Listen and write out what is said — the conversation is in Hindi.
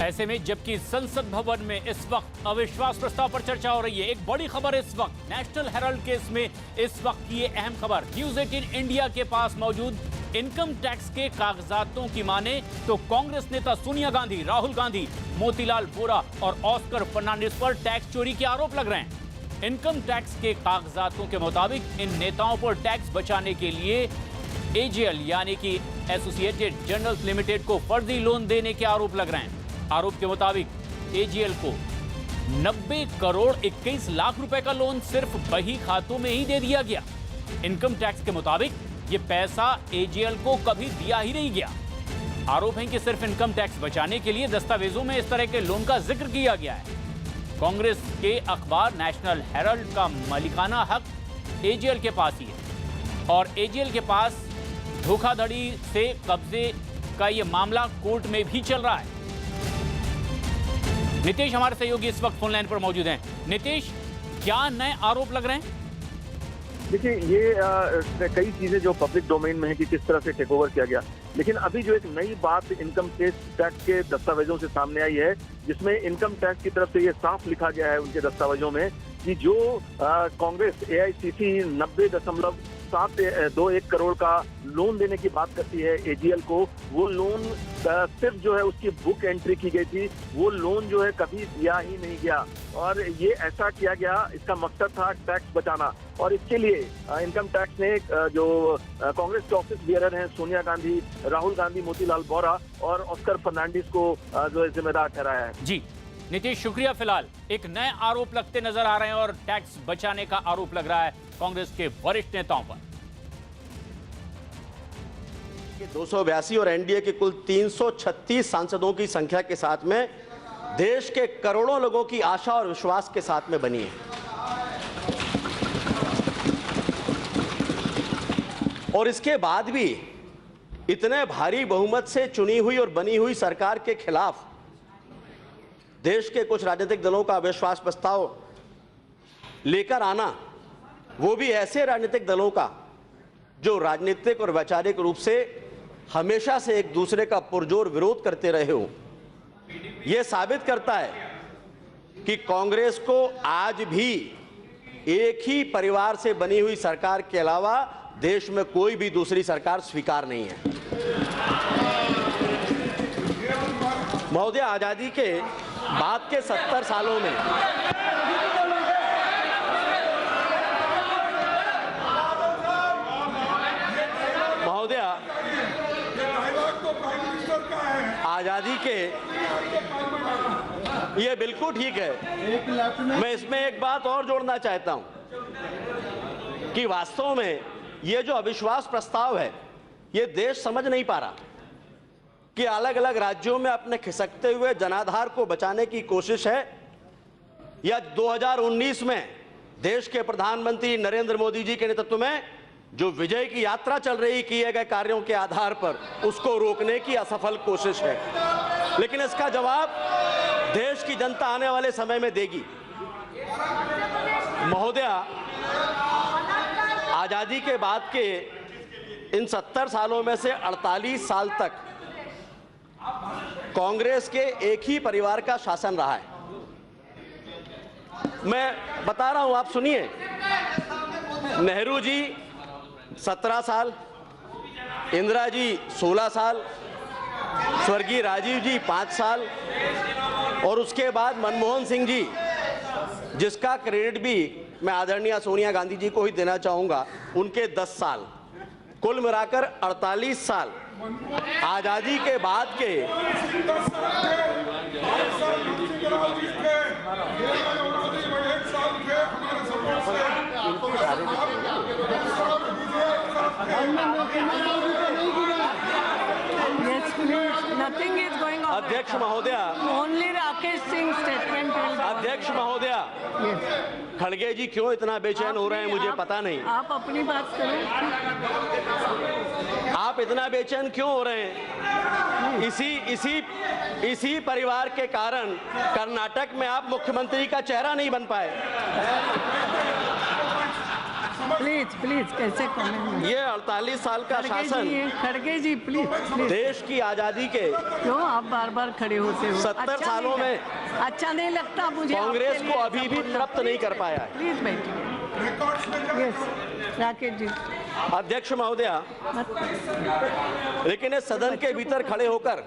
ऐसे में जबकि संसद भवन में इस वक्त अविश्वास प्रस्ताव पर चर्चा हो रही है, एक बड़ी खबर इस वक्त नेशनल हेराल्ड केस में इस वक्त की ये अहम खबर न्यूज 18 इंडिया के पास मौजूद इनकम टैक्स के कागजातों की माने तो कांग्रेस नेता सोनिया गांधी, राहुल गांधी, मोतीलाल वोरा और ऑस्कर फर्नांडिस पर टैक्स चोरी के आरोप लग रहे हैं। इनकम टैक्स के कागजातों के मुताबिक इन नेताओं पर टैक्स बचाने के लिए एजीएल यानी कि एसोसिएटेड जर्नल्स लिमिटेड को फर्जी लोन देने के आरोप लग रहे हैं। आरोप के मुताबिक एजीएल को 90 करोड़ 21 लाख रुपए का लोन सिर्फ बही खातों में ही दे दिया गया। इनकम टैक्स के मुताबिक यह पैसा एजीएल को कभी दिया ही नहीं गया। आरोप है कि सिर्फ इनकम टैक्स बचाने के लिए दस्तावेजों में इस तरह के लोन का जिक्र किया गया है। कांग्रेस के अखबार नेशनल हेराल्ड का मालिकाना हक एजीएल के पास ही है और एजीएल के पास धोखाधड़ी से कब्जे का यह मामला कोर्ट में भी चल रहा है। नीतीश हमारे सहयोगी इस वक्त फोन लाइन पर मौजूद हैं। नीतीश, क्या नए आरोप लग रहे हैं? देखिए, ये कई चीजें जो पब्लिक डोमेन में है कि किस तरह से टेक ओवर किया गया, लेकिन अभी जो एक नई बात इनकम टैक्स के दस्तावेजों से सामने आई है, जिसमें इनकम टैक्स की तरफ से ये साफ लिखा गया है उनके दस्तावेजों में कि जो कांग्रेस एआईसीसी 90.721 करोड़ का लोन देने की बात करती है एजीएल को, वो लोन सिर्फ जो है उसकी बुक एंट्री की गई थी, वो लोन जो है कभी दिया ही नहीं गया। और ये ऐसा किया गया, इसका मकसद था टैक्स बचाना। और इसके लिए इनकम टैक्स ने जो कांग्रेस के ऑफिस बियरर हैं सोनिया गांधी, राहुल गांधी, मोतीलाल वोरा और ऑस्कर फर्नांडिस को जो है जिम्मेदार ठहराया है। जी नीतीश, शुक्रिया। फिलहाल एक नए आरोप लगते नजर आ रहे हैं और टैक्स बचाने का आरोप लग रहा है कांग्रेस के वरिष्ठ नेताओं पर। 282 और एनडीए के कुल 336 सांसदों की संख्या के साथ में देश के करोड़ों लोगों की आशा और विश्वास के साथ में बनी है। और इसके बाद भी इतने भारी बहुमत से चुनी हुई और बनी हुई सरकार के खिलाफ देश के कुछ राजनीतिक दलों का अविश्वास प्रस्ताव लेकर आना, वो भी ऐसे राजनीतिक दलों का जो राजनीतिक और वैचारिक रूप से हमेशा से एक दूसरे का पुरजोर विरोध करते रहे हो, यह साबित करता है कि कांग्रेस को आज भी एक ही परिवार से बनी हुई सरकार के अलावा देश में कोई भी दूसरी सरकार स्वीकार नहीं है। महोदय, आजादी के बाद के 70 सालों में महोदय, आजादी के, ये बिल्कुल ठीक है। मैं इसमें एक बात और जोड़ना चाहता हूं कि वास्तव में ये जो अविश्वास प्रस्ताव है, ये देश समझ नहीं पा रहा कि अलग अलग राज्यों में अपने खिसकते हुए जनाधार को बचाने की कोशिश है या 2019 में देश के प्रधानमंत्री नरेंद्र मोदी जी के नेतृत्व में जो विजय की यात्रा चल रही किए गए कार्यों के आधार पर उसको रोकने की असफल कोशिश है। लेकिन इसका जवाब देश की जनता आने वाले समय में देगी। महोदया, आजादी के बाद के इन 70 सालों में से 48 साल तक कांग्रेस के एक ही परिवार का शासन रहा है। मैं बता रहा हूं, आप सुनिए। नेहरू जी 17 साल, इंदिरा जी 16 साल, स्वर्गीय राजीव जी 5 साल और उसके बाद मनमोहन सिंह जी, जिसका क्रेडिट भी मैं आदरणीय सोनिया गांधी जी को ही देना चाहूंगा, उनके 10 साल, कुल मिलाकर 48 साल आजादी के बाद के। अध्यक्ष महोदया, ओनली राकेश सिंह स्टेटमेंट। अध्यक्ष महोदया, खड़गे जी क्यों इतना बेचैन हो रहे हैं मुझे पता नहीं। आप अपनी बात करें। आप इतना बेचैन क्यों हो रहे हैं? इसी परिवार के कारण कर्नाटक में आप मुख्यमंत्री का चेहरा नहीं बन पाए। प्लीज प्लीज कैसे कमेंट? ये 48 साल का शासन, खड़गे जी प्लीज प्लीज। देश की आजादी के क्यों आप बार बार खड़े होते हो? 70 सालों में अच्छा नहीं लगता मुझे। कांग्रेस को अभी भी तृप्त नहीं कर पाया है। प्लीज बैठिए। यस राकेश जी। अध्यक्ष महोदया, लेकिन इस सदन के भीतर खड़े होकर